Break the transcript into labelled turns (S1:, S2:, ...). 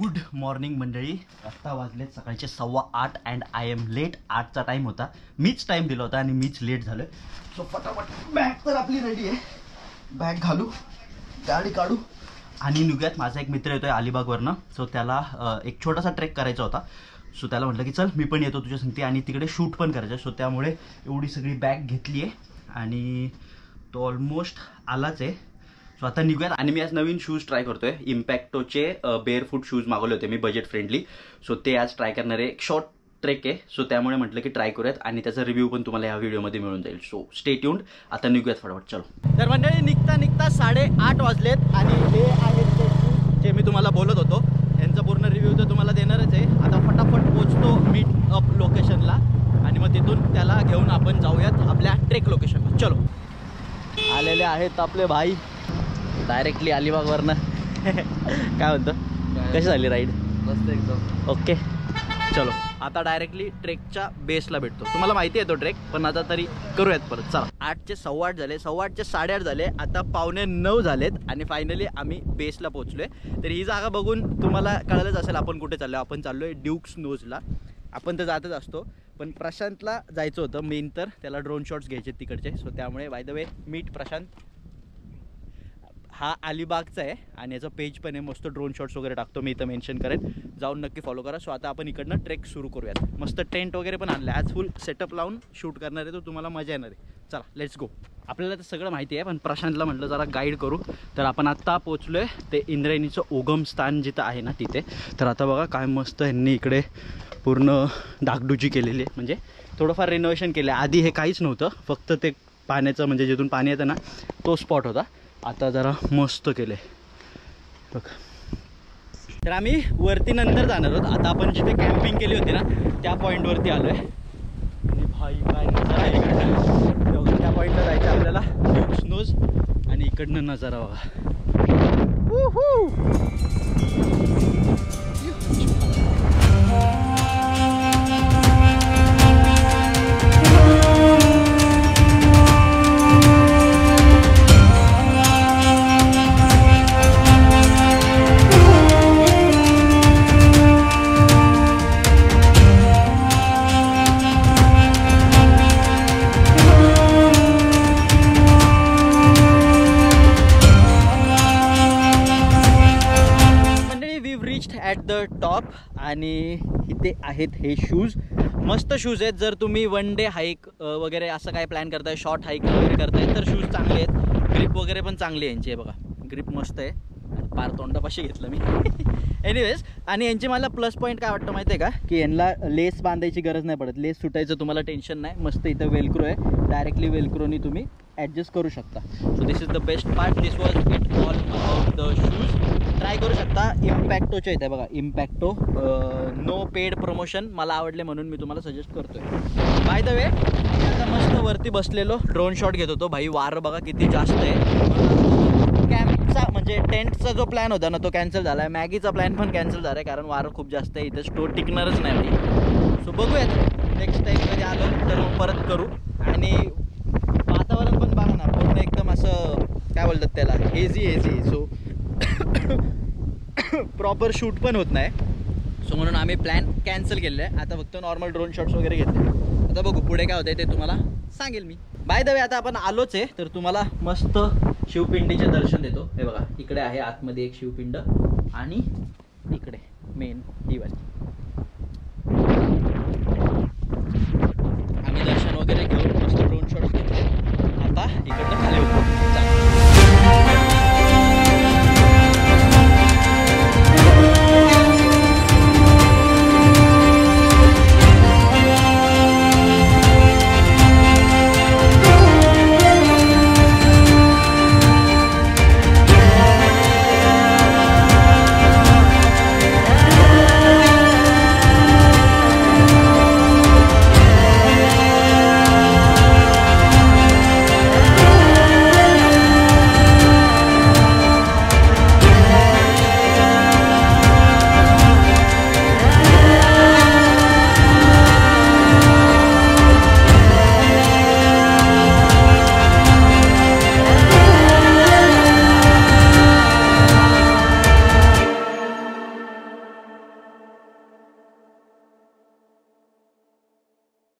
S1: Good morning मंडळी. आत्ता वाजलेत सकाळचे 8:15 अँड आय एम लेट. 8चा टाईम होता, मीच टाईम दिला होता आणि मीच लेट झालो. सो फटाफट बॅग तर आपली रेडी आहे, बॅग घालू, गाडी काढू आणि निघूयात. माझा एक मित्र येतोय अलिबागवरनं, सो त्याला एक छोटासा ट्रेक करायचा होता. सो त्याला म्हटलं की चल मी पण येतो तुझ्या संगती आणि तिकडे शूट पण करायचं. सो त्यामुळे एवढी सगळी बॅग घेतली आहे आणि तो ऑलमोस्ट आलाच आहे. सो आता निघूयात. आणि मी आज नवीन शूज ट्राय करतोय. इम्पॅक्टोचे बेअरफूट शूज मागवले होते मी, बजेट फ्रेंडली. सो ते आज ट्राय करणार आहे. एक शॉर्ट ट्रेक आहे, सो त्यामुळे म्हटलं की ट्राय करूयात आणि त्याचा रिव्ह्यू पण तुम्हाला या व्हिडिओमध्ये मिळून जाईल. So stay tuned. आता निघूयात फटाफट, चलो. तर मंडळी निघता 8:30 वाजलेत आणि हे आहेत ते शूज जे मी तुम्हाला बोलत होतो. यांचा पूर्ण रिव्ह्यू तर तुम्हाला देणारच आहे. आता फटाफट पोचतो मीट अप लोकेशनला आणि मग तिथून त्याला घेऊन आपण जाऊयात आपल्या ट्रेक लोकेशनला. चलो. आलेले आहेत आपले भाई डायरेक्टली अलिबागवरनं. काय म्हणतो, कशी झाली राईड?
S2: मस्त एकदम.
S1: ओके चलो. आता डायरेक्टली ट्रेकच्या बेसला भेटतो. तुम्हाला माहिती आहे तो ट्रेक, पण आता तरी करूयात परत. चला. 8चे 8:15 झाले, 8:15चे 8:30 झाले, आता 8:45 झालेत आणि फायनली आम्ही बेसला पोहोचलोय. तर ही जागा बघून तुम्हाला कळलंच असेल आपण कुठे चाललो. आपण चाललोय ड्यूक्स नोजला. आपण तर जातच असतो, पण प्रशांतला जायचं होतं मेन, तर त्याला ड्रोन शॉट्स घ्यायचे तिकडचे. सो त्यामुळे by the way meet Prashant. हा अलिबागचा आहे आणि याचं पेज पण आहे, मस्त ड्रोन शॉट्स वगैरे टाकतो मी, इथं मेन्शन करेन, जाऊन नक्की फॉलो करा. सो आता आपण इकडनं ट्रेक सुरू करूयात. मस्त टेंट वगैरे पण आणलं आहे, आज फुल सेटअप लावून शूट करणार आहे, तो तुम्हाला मजा येणार आहे. चला लेट्स गो. आपल्याला तर सगळं माहिती आहे, पण प्रशांतला म्हटलं जरा गाईड करू. तर आपण आत्ता पोचलो आहे ते इंद्रायणीचं उगमस्थान जिथं आहे ना तिथे. तर आता बघा काय मस्त यांनी इकडे पूर्ण डागडुजी केलेली आहे, म्हणजे थोडंफार रिनोव्हेशन केलं आहे. आधी हे काहीच नव्हतं, फक्त ते पाण्याचं म्हणजे जिथून पाणी येतं ना तो स्पॉट होता. आता जरा मस्त केलं आहे बघा. तर आम्ही वरती नंतर जाणार आहोत. आता आपण जिथे कॅम्पिंग केली होती ना त्या पॉईंटवरती आलो आहे. आणि भाई काय नजारा आहे इकडनं. त्या पॉईंटला जायचं आपल्याला, ड्यूक्स नोज, आणि इकडनं नजारा बघा. At the top. आणि इथे आहेत हे शूज, मस्त शूज आहेत. जर तुम्ही वन डे हाईक वगैरे असं काय प्लॅन करताय, शॉर्ट हाईक वगैरे करताय, तर शूज चांगले आहेत. ग्रिप वगैरे पण चांगली आहे यांची, बघा ग्रिप मस्त आहे. पार तोंडापाशी घेतलं मी. एनिवेज, आणि यांची मला प्लस पॉईंट काय वाटतं माहिती आहे का, की यांना लेस बांधायची गरज नाही पडत. लेस सुटायचं तुम्हाला टेन्शन नाही. मस्त इथं वेलक्रो आहे, डायरेक्टली वेलक्रोनी तुम्ही ॲडजस्ट करू शकता. So this is the best part. This was it all about the shoes. Try करू शकता. इम्पॅक्टोचे इथे बघा, इम्पॅक्टो नो पेड प्रमोशन. मला आवडले म्हणून मी तुम्हाला सजेस्ट करतोय. बाय द वे आता मस्त वरती बसलेलो ड्रोन शॉट घेत होतो. भाई वारं बघा किती जास्त आहे. कॅम्पचा म्हणजे टेंटचा जो प्लॅन होता ना तो कॅन्सल झाला आहे. मॅगीचा प्लॅन पण कॅन्सल झाला आहे, कारण वारं खूप जास्त आहे. इथं स्टोर टिकणारच नाही भाई. सो बघूयात नेक्स्ट टाईम कधी आलो तर मग परत करू. आणि वातावरण पण बघा ना, पूर्ण एकदम असं काय बोलतात त्याला, हेझी. सो प्रॉपर शूट पण होत नाही. सो म्हणून आम्ही प्लॅन कॅन्सल केलेलं आहे. आता फक्त नॉर्मल ड्रोन शॉट्स वगैरे घेतले. आता बघू पुढे काय होतं ते तुम्हाला सांगेल मी. बाय द वे आता आपण आलोच आहे, तर तुम्हाला मस्त शिवपिंडीचे दर्शन देतो. हे बघा इकडे आहे आतमध्ये एक शिवपिंड आणि इकडे मेन ही वाली. आम्ही दर्शन वगैरे घेऊन मस्त ड्रोन शॉट्स घेतले. आता इकडनं खाली